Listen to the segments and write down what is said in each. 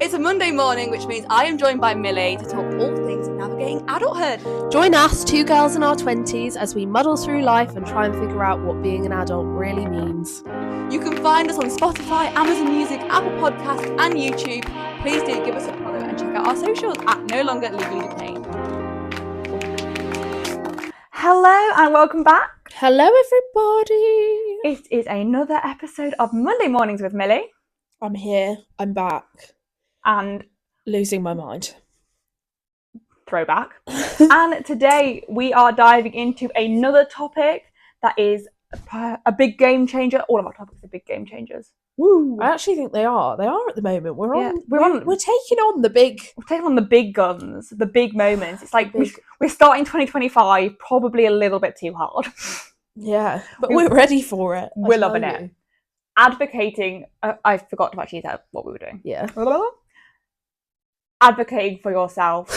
It's a Monday morning, which means I am joined by Millie to talk all things navigating adulthood. Join us, two girls in our 20s, as we muddle through life and try and figure out what being an adult really means. You can find us on Spotify, Amazon Music, Apple Podcasts and YouTube. Please do give us a follow and check out our socials at No Longer Legally Detained. Hello and welcome back. Hello everybody. It is another episode of Monday Mornings with Millie. I'm here, I'm back. And losing my mind. Throwback. And today we are diving into another topic that is a big game changer. All of our topics are big game changers. Woo! I actually think they are. They are at the moment. We're taking on the big. We're taking on the big guns, the big moments. It's like we're starting 2025 probably a little bit too hard. Yeah, but we're ready for it. We're loving it. Advocating. I forgot to actually say what we were doing. Yeah. Advocating for yourself.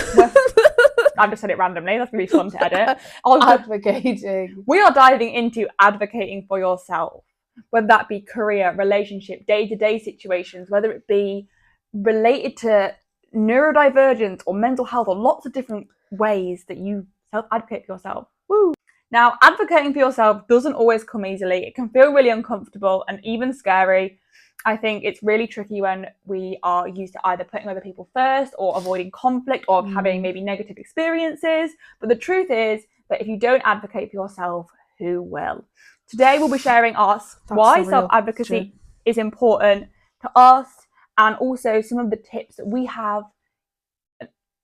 I've just said it randomly. That's going to be fun to edit. Advocating. We are diving into advocating for yourself, whether that be career, relationship, day-to-day situations, whether it be related to neurodivergence or mental health, or lots of different ways that you self-advocate for yourself. Woo! Now, advocating for yourself doesn't always come easily. It can feel really uncomfortable and even scary. I think it's really tricky when we are used to either putting other people first or avoiding conflict or having maybe negative experiences. But the truth is that if you don't advocate for yourself, who will? Today we'll be sharing why self-advocacy is important to us, and also some of the tips that we have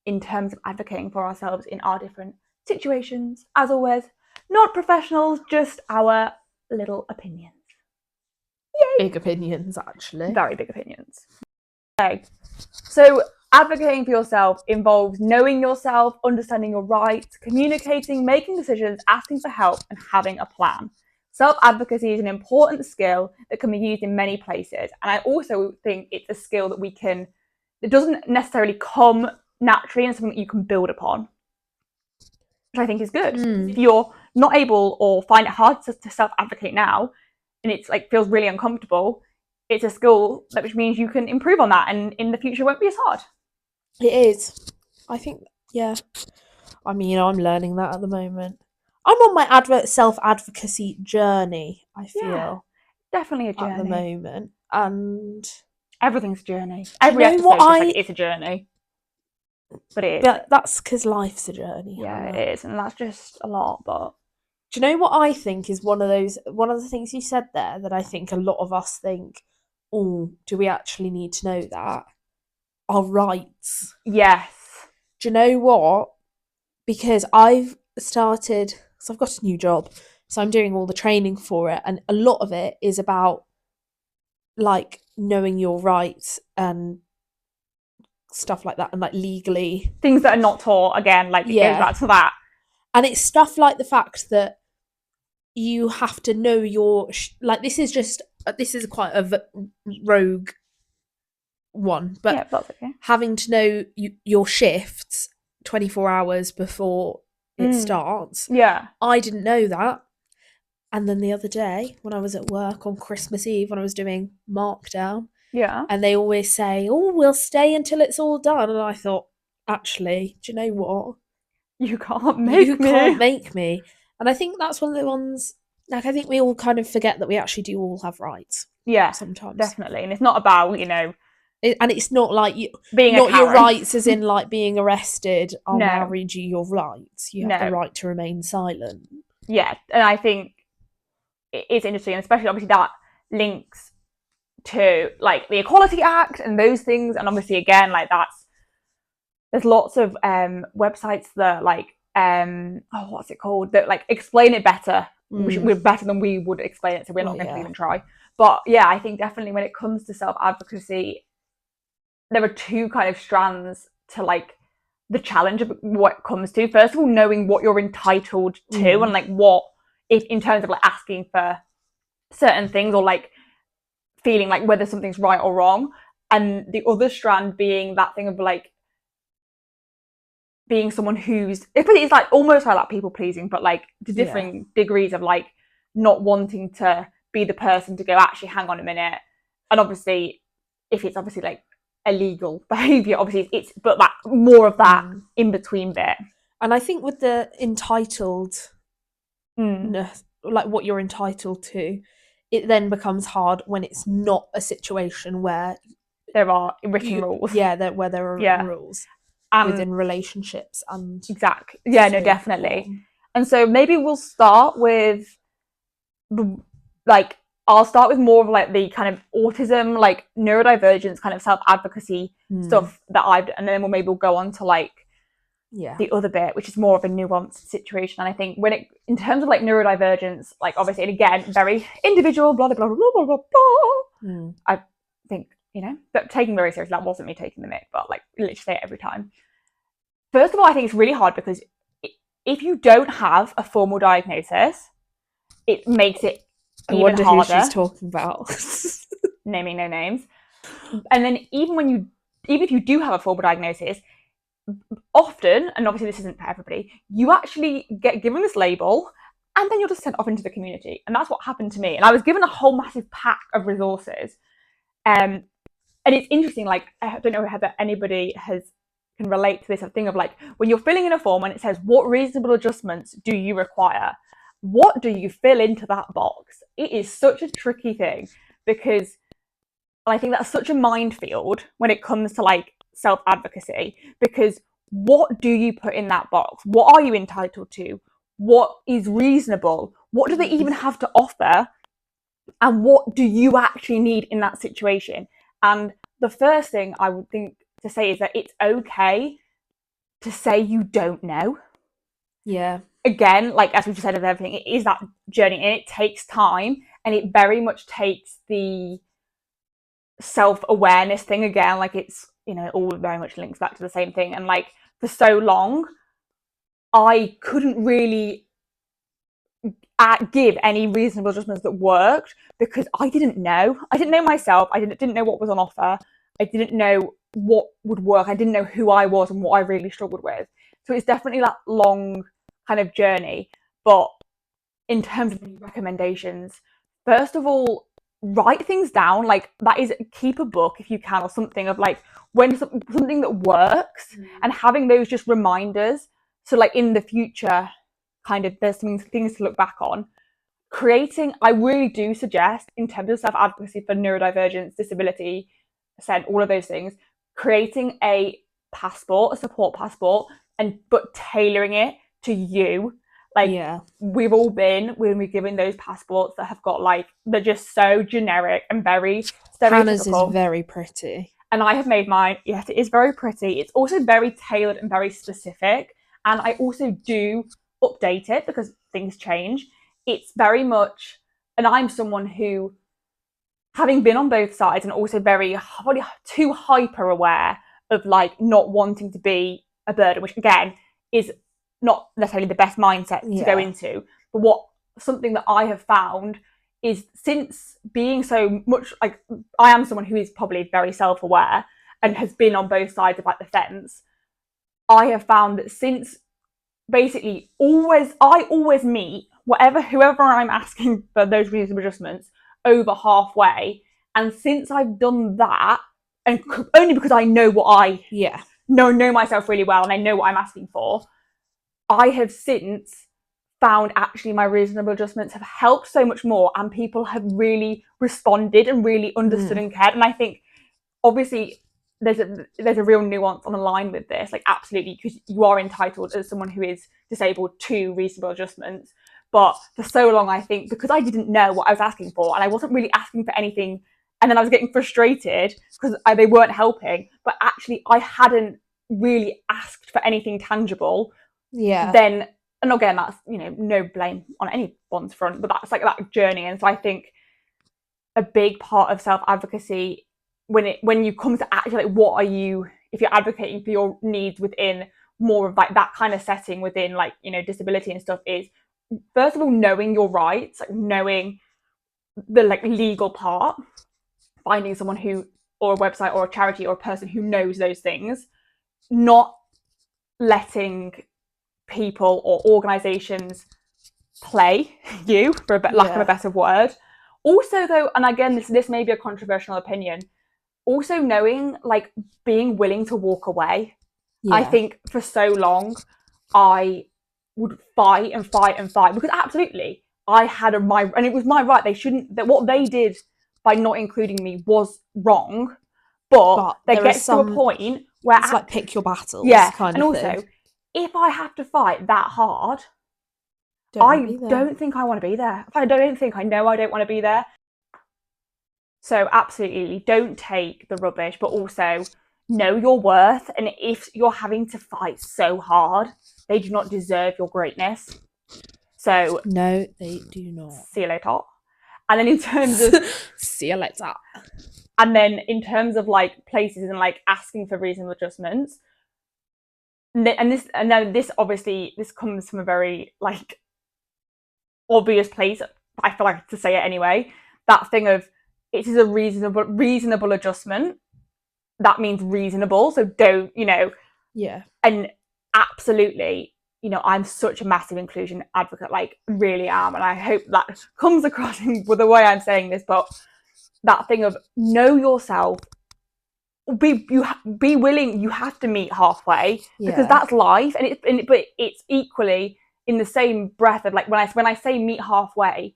in terms of advocating for ourselves in our different situations. As always, not professionals, just our little opinions. Yay. Big opinions, actually. Very big opinions. Okay, so advocating for yourself involves knowing yourself, understanding your rights, communicating, making decisions, asking for help, and having a plan. Self-advocacy is an important skill that can be used in many places. And I also think it's a skill that it doesn't necessarily come naturally and something that you can build upon, which I think is good. If you're not able or find it hard to self-advocate now, and it's like feels really uncomfortable, it's a skill which means you can improve on that, and in the future it won't be as hard. It is. I think, yeah. I mean, I'm learning that at the moment. I'm on my self-advocacy journey, I feel. Yeah, definitely a journey. At the moment. And everything's a journey. Every episode it's a journey. But it is. But that's because life's a journey. Yeah, it is. And that's just a lot, but... Do you know what I think is one of the things you said there that I think a lot of us think, oh, do we actually need to know that? Our rights. Yes. Do you know what? Because I've started, so I've got a new job, so I'm doing all the training for it, and a lot of it is about like knowing your rights and stuff like that, and like legally. Things that are not taught, again, like it goes back to that. And it's stuff like the fact that you have to know your... this is quite a rogue one, but yeah, that's okay. Having to know your shifts 24 hours before it starts. Yeah. I didn't know that. And then the other day, when I was at work on Christmas Eve, when I was doing markdown, and they always say, oh, we'll stay until it's all done. And I thought, actually, do you know what? You can't make me. And I think that's one of the ones, like, I think we all kind of forget that we actually do all have rights. Yeah, sometimes. Definitely. And it's not about, and it's not like being not your rights as in like being arrested. I'll now read you your rights. You have the right to remain silent. Yeah, and I think it's interesting, and especially obviously that links to like the Equality Act and those things. And obviously, again, like there's lots of websites that like what's it called, that like explain it better. We're better than we would explain it, so we're not going to even try. But yeah, I think definitely when it comes to self-advocacy, there are two kind of strands to like the challenge of what it comes to. First of all, knowing what you're entitled to and like what, if in terms of like asking for certain things or like feeling like whether something's right or wrong, and the other strand being that thing of like being someone who's, it's like almost like people pleasing, but like to differing degrees of like not wanting to be the person to go, actually hang on a minute, and obviously if it's obviously like illegal behaviour. Obviously, it's but that more of that in between bit. And I think with the entitled, like what you're entitled to, it then becomes hard when it's not a situation where there are written rules. Yeah, where there are written rules within relationships and exactly. Yeah, no, definitely. Form. And so maybe we'll start with I'll start with more of like the kind of autism, like neurodivergence, kind of self-advocacy stuff that and then we'll go on to like the other bit, which is more of a nuanced situation. And I think in terms of like neurodivergence, like obviously, and again, very individual, blah, blah, blah, blah, blah, blah, blah. I think, but taking very seriously, that wasn't me taking the mic, but like literally say it every time. First of all, I think it's really hard because if you don't have a formal diagnosis, it makes it even harder. I wonder who she's talking about. Naming no names. And then even if you do have a formal diagnosis, often, and obviously this isn't for everybody, you actually get given this label and then you're just sent off into the community. And that's what happened to me. And I was given a whole massive pack of resources. And it's interesting, like, I don't know whether anybody can relate to this thing of like, when you're filling in a form and it says, what reasonable adjustments do you require? What do you fill into that box? It is such a tricky thing because I think that's such a minefield when it comes to like self-advocacy, because what do you put in that box? What are you entitled to? What is reasonable? What do they even have to offer? And what do you actually need in that situation? And the first thing I would think to say is that it's okay to say you don't know. Yeah. Again, like as we just said of everything, it is that journey and it takes time, and it very much takes the self-awareness thing again, like it's, it all very much links back to the same thing. And like for so long, I couldn't really give any reasonable adjustments that worked because I didn't know. I didn't know myself. I didn't know what was on offer. I didn't know what would work. I didn't know who I was and what I really struggled with. So it's definitely that long kind of journey. But in terms of recommendations, first of all, write things down. Like that is, keep a book if you can, or something of like when something that works, and having those just reminders. So like in the future, kind of there's some things to look back on. I really do suggest, in terms of self-advocacy for neurodivergence, disability, all of those things, creating a passport, a support passport, but tailoring it to you. Like we've all been when we're given those passports that have got like, they're just so generic and very stereotypical. Hannah's is very pretty. And I have made mine. Yes, it is very pretty. It's also very tailored and very specific. And I also do update it because things change. It's very much, and I'm someone who, having been on both sides and also very too hyper aware of like not wanting to be a burden, which again is not necessarily the best mindset to go into. But something that I have found is, since being so much like, I am someone who is probably very self-aware and has been on both sides of like the fence, I have found that since basically I always meet whoever I'm asking for those reasonable adjustments over halfway. And since I've done that, and only because I know what I know myself really well and I know what I'm asking for, I have since found actually my reasonable adjustments have helped so much more, and people have really responded and really understood and cared. And I think obviously there's a real nuance on the line with this, like absolutely, because you are entitled as someone who is disabled to reasonable adjustments. But for so long, I think because I didn't know what I was asking for, and I wasn't really asking for anything, and then I was getting frustrated because they weren't helping, but actually I hadn't really asked for anything tangible. Then, and again, that's, no blame on anyone's front, but that's like that journey. And so I think a big part of self-advocacy, when you come to actually like, what are you, if you're advocating for your needs within more of like that kind of setting within like, disability and stuff, is first of all knowing your rights, like knowing the like legal part, finding someone who, or a website or a charity or a person who knows those things, not letting people or organizations play you, for lack of a better word. Also though, and again, this may be a controversial opinion, also knowing, like, being willing to walk away. Yeah. I think for so long I would fight and fight and fight, because absolutely I had and it was my right. They shouldn't, that what they did by not including me was wrong, but there gets to a point where it's like pick your battles, kind and of also thing. if I have to fight that hard, I don't think I want to be there. I don't think I know I don't want to be there. So absolutely don't take the rubbish, but also know your worth. And if you're having to fight so hard, they do not deserve your greatness. So no, they do not. See you later. And then in terms of see you later. And then in terms of like places and like asking for reasonable adjustments, and this obviously this comes from a very like obvious place. I feel like to say it anyway. That thing of it is a reasonable adjustment. That means reasonable. So don't, Yeah. And absolutely, I'm such a massive inclusion advocate, like really am. And I hope that comes across with the way I'm saying this, but that thing of know yourself, be willing, you have to meet halfway, because that's life. But it's equally in the same breath of like when I say meet halfway,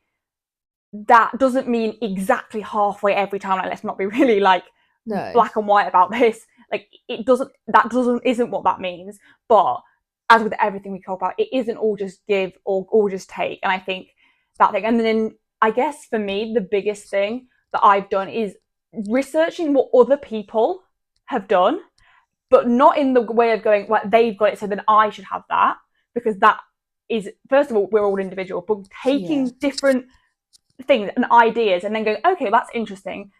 that doesn't mean exactly halfway every time. Like, let's not be really like black and white about this. Like isn't what that means. But as with everything we talk about, it isn't all just give or just take. And I think that thing. And then I guess for me, the biggest thing that I've done is researching what other people have done, but not in the way of going, like, they've got it, so then I should have that. Because that is, first of all, we're all individual, but taking different things and ideas and then going, okay, that's interesting,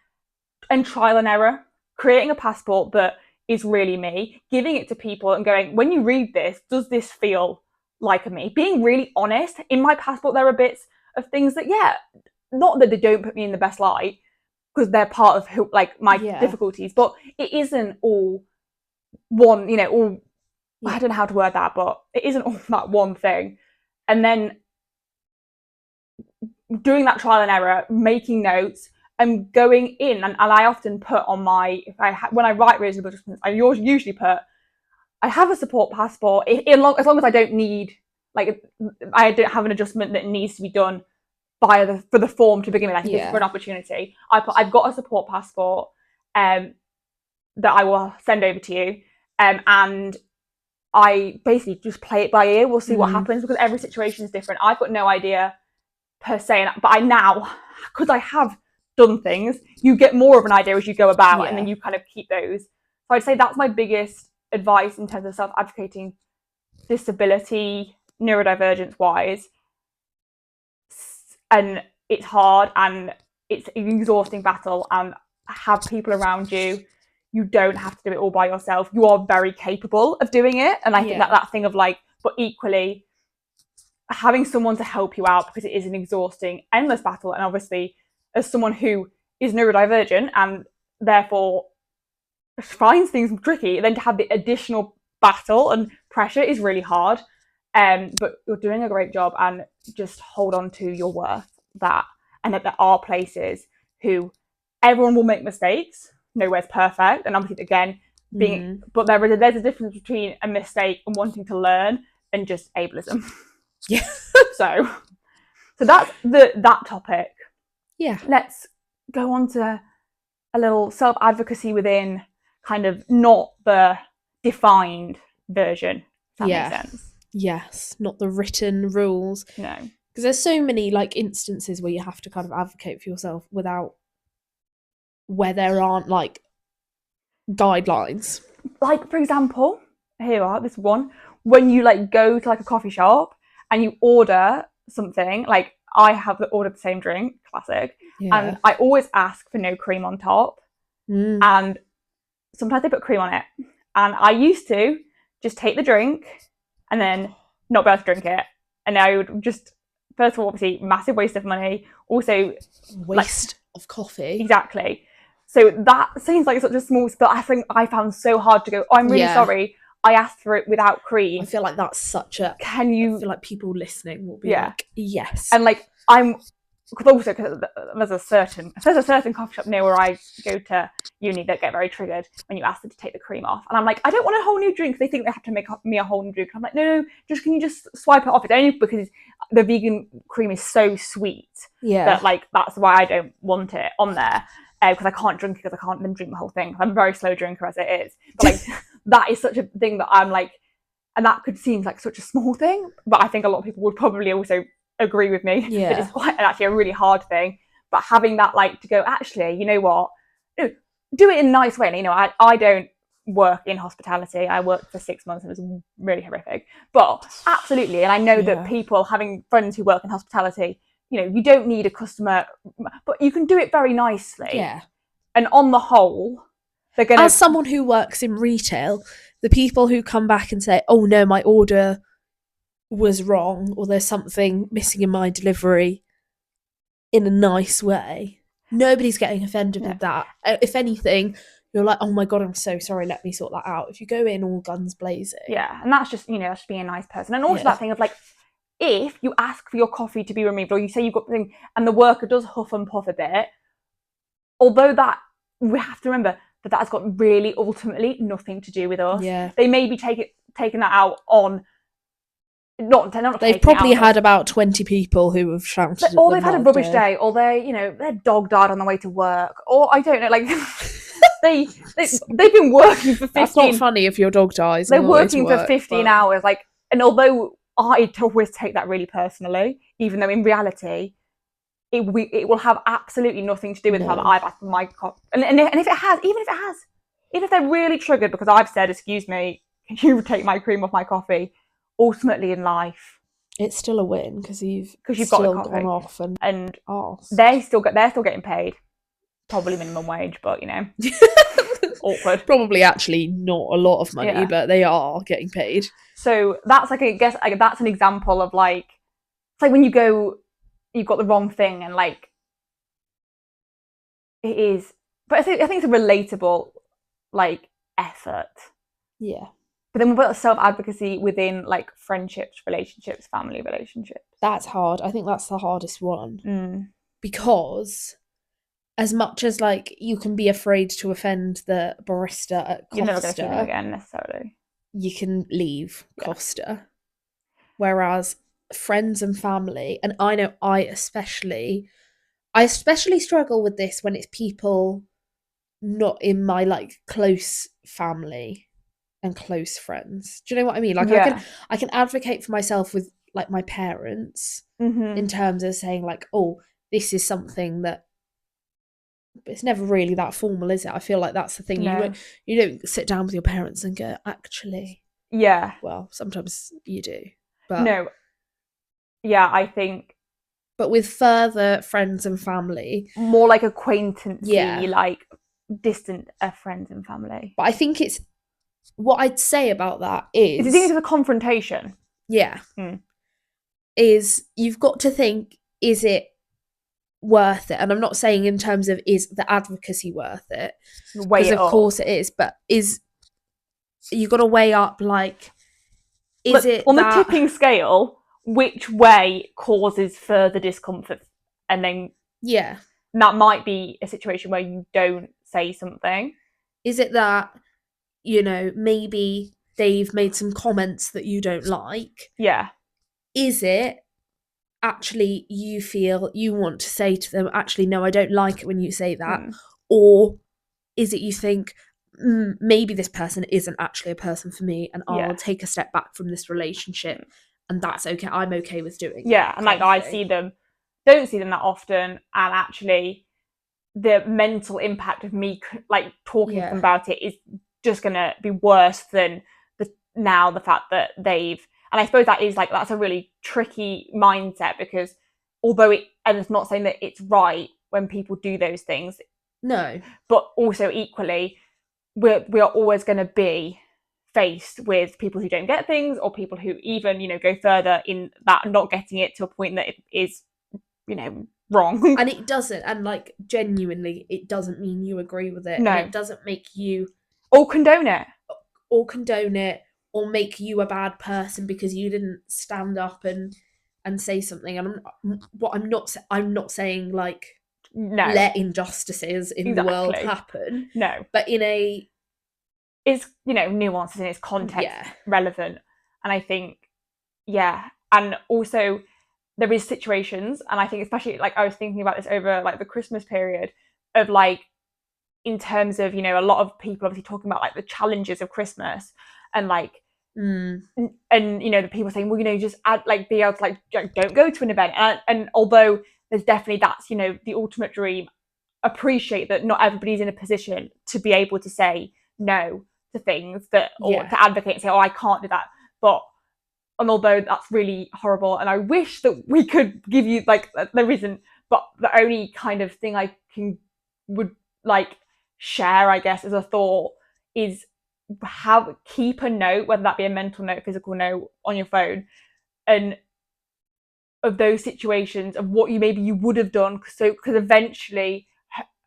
and trial and error, creating a passport that is really me, giving it to people and going, when you read this, does this feel like me? Being really honest. In my passport, there are bits of things that, not that they don't put me in the best light, because they're part of who, like, my difficulties, but it isn't all one, I don't know how to word that, but it isn't all that one thing. And then doing that trial and error, making notes, and going in, and I often put on my, when I write reasonable adjustments, I usually put, I have a support passport, as long as I don't need, like, I don't have an adjustment that needs to be done for the form to begin with, like, for an opportunity. I've got a support passport that I will send over to you, and I basically just play it by ear. We'll see what happens, because every situation is different. I've got no idea per se, but I now, because I have done things, you get more of an idea as you go about, and then you kind of keep those. So I'd say that's my biggest advice in terms of self-advocating, disability, neurodivergence wise. And it's hard, and it's an exhausting battle, and have people around you. You don't have to do it all by yourself. You are very capable of doing it. And I think that thing of like, but equally having someone to help you out, because it is an exhausting, endless battle. And obviously, as someone who is neurodivergent and therefore finds things tricky, then to have the additional battle and pressure is really hard. But you're doing a great job, and just hold on to your worth, and that there are places who everyone will make mistakes. Nowhere's perfect, and obviously again but there's a difference between a mistake and wanting to learn and just ableism. Yeah. so that's that topic. Yeah. Let's go on to a little self-advocacy within, kind of not the defined version. If that makes sense. Yes, not the written rules. No. Because there's so many like instances where you have to kind of advocate for yourself where there aren't like guidelines. Like, for example, this one, when you like go to like a coffee shop and you order something, like I have ordered the same drink, classic, and I always ask for no cream on top, and sometimes they put cream on it, and I used to just take the drink and then not be able to drink it, and I would just, first of all, obviously massive waste of money, also waste of coffee. Exactly. So that seems like such a small, but I think I found so hard to go, I'm really sorry, I asked for it without cream. I feel like that's such a, I feel like people listening will be like, yes. And like, I'm because there's a certain coffee shop near where I go to uni that get very triggered when you ask them to take the cream off, and I'm like, I don't want a whole new drink. They think they have to make me a whole new drink. I'm like, no, just can you just swipe it off? It's only because the vegan cream is so sweet that like that's why I don't want it on there, because I can't drink it, because I can't then drink the whole thing. I'm a very slow drinker as it is, but like that is such a thing that I'm like, and that could seem like such a small thing, but I think a lot of people would probably also agree with me that it's quite actually a really hard thing. But having that, like, to go, actually, you know what, do it in a nice way. And, you know, I don't work in hospitality. I worked for 6 months and it was really horrific, but absolutely. And I know that people, having friends who work in hospitality, you know, you don't need a customer, but you can do it very nicely. And on the whole, they're gonna, as someone who works in retail, the people who come back and say, oh no, my order was wrong, or there's something missing in my delivery, in a nice way, nobody's getting offended with that. If anything, you're like, oh my god, I'm so sorry, let me sort that out. If you go in all guns blazing, and that's just, you know, that's just being a nice person. And also that thing of like, if you ask for your coffee to be removed, or you say you've got the thing and the worker does huff and puff a bit, although that, we have to remember that has got really ultimately nothing to do with us. They may be taking that out on, they've probably had about 20 people who have shouted, or they've had a rubbish day, or they, you know, their dog died on the way to work, or I don't know, like they've been working for 15. That's not funny if your dog dies. They're working for 15 hours, like, and although I always take that really personally, even though in reality it will have absolutely nothing to do with how I've asked for my coffee. And if it has, even if they're really triggered because I've said, excuse me, can you take my cream off my coffee? Ultimately in life, it's still a win because you've got the coffee. Gone off and asked. they're still getting paid, probably minimum wage, but you know, awkward. Probably actually not a lot of money, but they are getting paid. So that's like, I guess, like, that's an example of like, it's like when you go, you've got the wrong thing, and like it is. But I think it's a relatable like effort. But then we've got self-advocacy within like friendships, relationships, family relationships. That's hard. I think that's the hardest one. Because as much as like you can be afraid to offend the barista at Costa, you're never going to see them again necessarily. You can leave Costa. Whereas friends and family, and I know I especially struggle with this when it's people not in my like close family and close friends. Do you know what I mean? Like I can advocate for myself with like my parents in terms of saying like, oh, this is something that, but it's never really that formal, is it? I feel like that's the thing. You don't sit down with your parents and go, actually, well, sometimes you do, but I think, but with further friends and family, more like acquaintance, like distant friends and family. But I think it's, what I'd say about that is, you think it's a confrontation? Is you've got to think, is it worth it? And I'm not saying in terms of is the advocacy worth it, because of course it is, but is, you've got to weigh up like, is it on the tipping scale, which way causes further discomfort, and then that might be a situation where you don't say something. Is it that, you know, maybe they've made some comments that you don't like? Is it actually you feel you want to say to them, actually, no, I don't like it when you say that? Or is it you think, maybe this person isn't actually a person for me, and I'll take a step back from this relationship, and that's okay. I'm okay with doing that. And like I don't see them that often, and actually the mental impact of me like talking to them about it is just gonna be worse than the fact that they've, and I suppose that is like, that's a really tricky mindset, because although and it's not saying that it's right when people do those things, but also equally we are always going to be faced with people who don't get things, or people who even, you know, go further in that not getting it to a point that it is, you know, wrong. And it doesn't, and like genuinely it doesn't mean you agree with it. And it doesn't make you or condone it or make you a bad person because you didn't stand up and and say something, and I'm not saying like No, let injustices in the world exactly. happen, No, but in a it's, you know, nuances and it's context yeah relevant. And I think, yeah, and also there is situations, and I think especially like I was thinking about this over like the Christmas period of like, in terms of, you know, a lot of people obviously talking about like the challenges of Christmas, and like and you know, the people saying, well, you know, just add like be able to like don't go to an event, and although there's definitely that's, you know, the ultimate dream, appreciate that not everybody's in a position to be able to say no to things that, or yeah to advocate and say, oh, I can't do that. But, and although that's really horrible, and I wish that we could give you like, there isn't, but the only kind of thing I would like share, I guess, as a thought is keep a note, whether that be a mental note, physical note on your phone, and of those situations of what you would have done, so because eventually,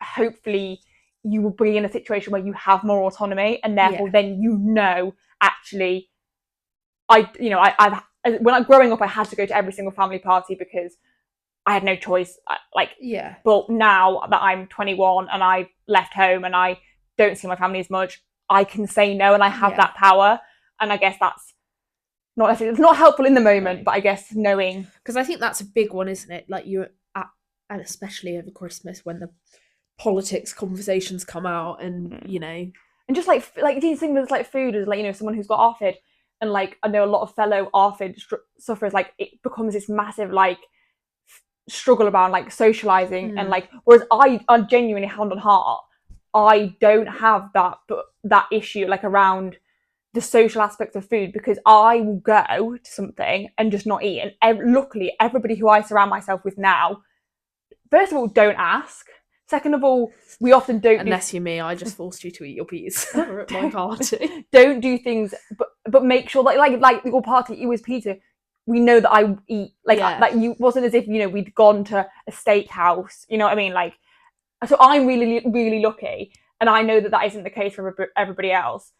hopefully, you will be in a situation where you have more autonomy, and therefore then you know, actually, I've when I'm growing up, I had to go to every single family party because I had no choice. Like, yeah but now that I'm 21 and I've left home and I don't see my family as much, I can say no, and I have yeah that power. And I guess that's not necessarily, it's not helpful in the moment, no. but I guess knowing, Because I think that's a big one, isn't it? Like you at, and especially over Christmas when the politics conversations come out, and you know, and just like these things with like food is like, you know, someone who's got ARFID, and like I know a lot of fellow ARFID sufferers, like it becomes this massive like struggle around like socializing, and like, whereas I genuinely, hand on heart, I don't have that issue like around the social aspects of food, because I will go to something and just not eat. And luckily, everybody who I surround myself with now, first of all, don't ask. Second of all, we often don't unless you're me, I just forced you to eat your pizza at my party. don't do things, but make sure that like your party, it was pizza. We know that I eat like like you wasn't as if, you know, we'd gone to a steakhouse. You know what I mean? Like, so I'm really lucky, and I know that that isn't the case for everybody else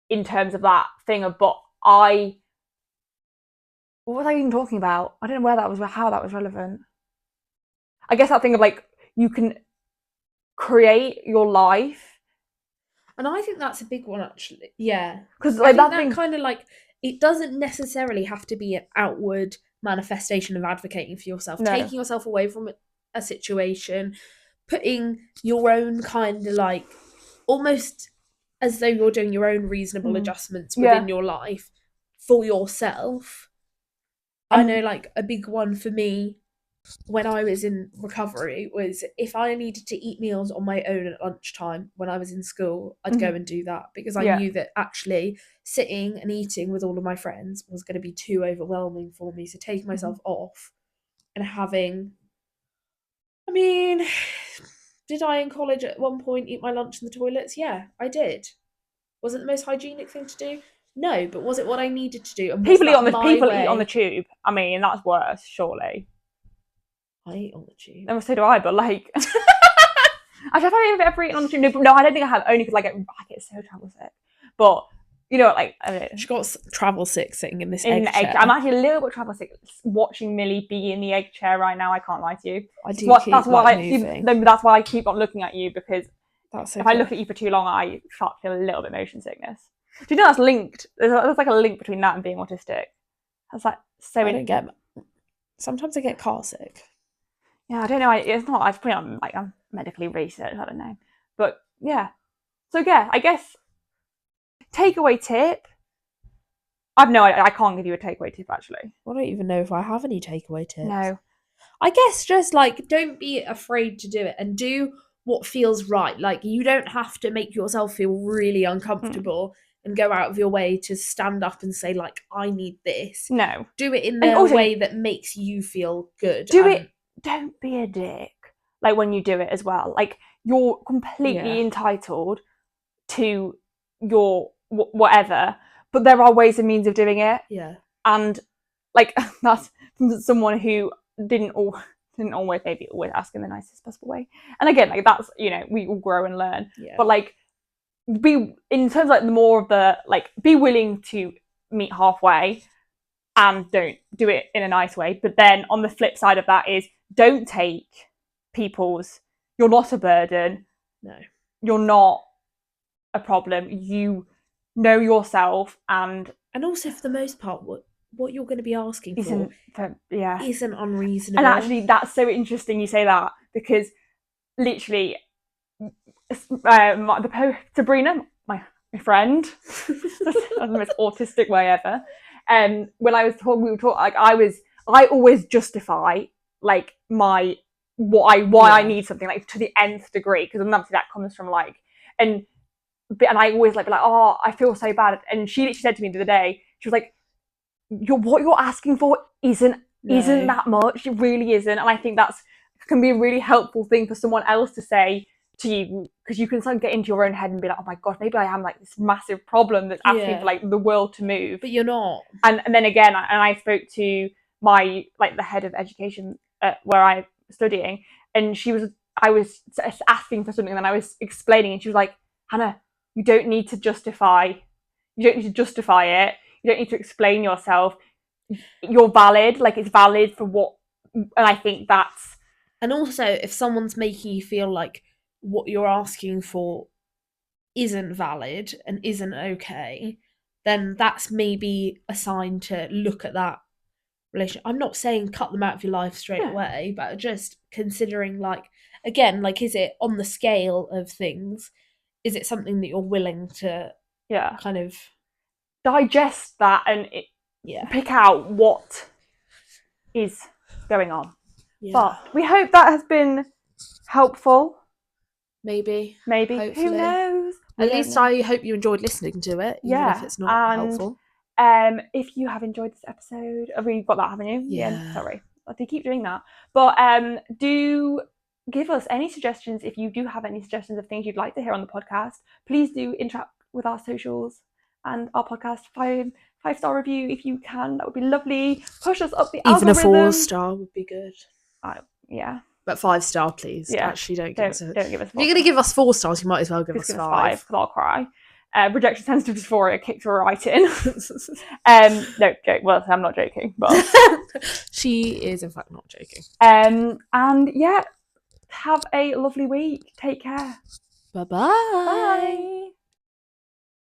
in terms of that thing of. But what was I even talking about? I don't know where that was, how that was relevant. I guess that thing of like, you can create your life, And I think that's a big one, actually. Yeah, because I like think that that thing kind of like, it doesn't necessarily have to be an outward manifestation of advocating for yourself, no. taking yourself away from a situation, putting your own kind of like, almost as though you're doing your own reasonable adjustments within your life for yourself. I know like a big one for me when I was in recovery was, if I needed to eat meals on my own at lunchtime when I was in school, I'd go and do that, because I knew that actually sitting and eating with all of my friends was going to be too overwhelming for me. So taking myself off and having, I mean, did I in college at one point eat my lunch in the toilets? Yeah, I did. Was it the most hygienic thing to do? No, but was it what I needed to do? And was People eat that on the my people eat on the way? tube. I mean, that's worse, surely. I eat on the tube. And so do I, but like, actually, have I ever eaten on the tube? No, I don't think I have. Only because I get so travel sick. But you know, like, I mean, She got travel sick sitting in this in egg chair. I'm actually a little bit travel sick watching Millie be in the egg chair right now. I can't lie to you. I do That's why I keep on looking at you, because that's okay. if I look at you for too long, I start to feel a little bit motion sickness. Do you know that's linked? There's like a link between that and being autistic. That's like so. I don't get. Sometimes I get car sick. Yeah, I don't know. It's not. I've put it on like medically researched. I don't know, but yeah. So yeah, I guess takeaway tip. I can't give you a takeaway tip actually. I don't even know if I have any takeaway tips. No. I guess just like, don't be afraid to do it, and do what feels right. Like, you don't have to make yourself feel really uncomfortable and go out of your way to stand up and say like, I need this. No. Do it in a way that makes you feel good. Do it. Don't be a dick. Like when you do it as well. Like, you're completely entitled to your whatever, but there are ways and means of doing it. Yeah. And like, that's from someone who didn't always ask in the nicest possible way. And again, like, that's, you know, we all grow and learn. Yeah. But like, be in terms of like the more of the like, be willing to meet halfway, and don't do it in a nice way. But then on the flip side of that is don't take you're not a burden. No. You're not a problem. You know yourself, and also for the most part, what you're going to be asking isn't unreasonable. And actually, that's so interesting you say that, because literally, Sabrina, my friend, that's the most autistic way ever. When I was talking, we were talking. Like I always justify like why I need something like to the nth degree, because obviously that comes from like and I always like be like, oh, I feel so bad. And she literally said to me the other day, she was like, what you're asking for isn't that much. It really isn't. And I think that's can be a really helpful thing for someone else to say to you, because you can sort of get into your own head and be like, oh my god, maybe I am like this massive problem that's asking for like the world to move. But you're not. And then again, I spoke to my like the head of education where I'm studying, and I was asking for something, and then I was explaining, and she was like, Hannah, you don't need to justify it. You don't need to explain yourself. You're valid. Like, it's valid for what. And I think that's. And also, if someone's making you feel like what you're asking for isn't valid and isn't okay, then that's maybe a sign to look at that relationship. I'm not saying cut them out of your life straight away, but just considering, like, again, like, is it on the scale of things? Is it something that you're willing to kind of digest that and pick out what is going on? But we hope that has been helpful. Maybe. Hopefully. Who knows? At least I hope you enjoyed listening to it, even if it's not helpful. If you have enjoyed this episode, we've got that, haven't you? Yeah. Sorry, they keep doing that. But do give us any suggestions. If you do have any suggestions of things you'd like to hear on the podcast, please do interact with our socials and our podcast. 5-star review if you can. That would be lovely. Push us up the algorithm. Even a 4-star would be good. Yeah. But 5-star, please. Yeah. Actually, don't give us. Don't give us. If you're going to give us 4 stars, you might as well give us 5. Because I'll cry. Rejection sensitive dysphoria kicks her right in. No joke. Well, I'm not joking, but she is in fact not joking. And yeah, have a lovely week. Take care. Bye-bye. Bye.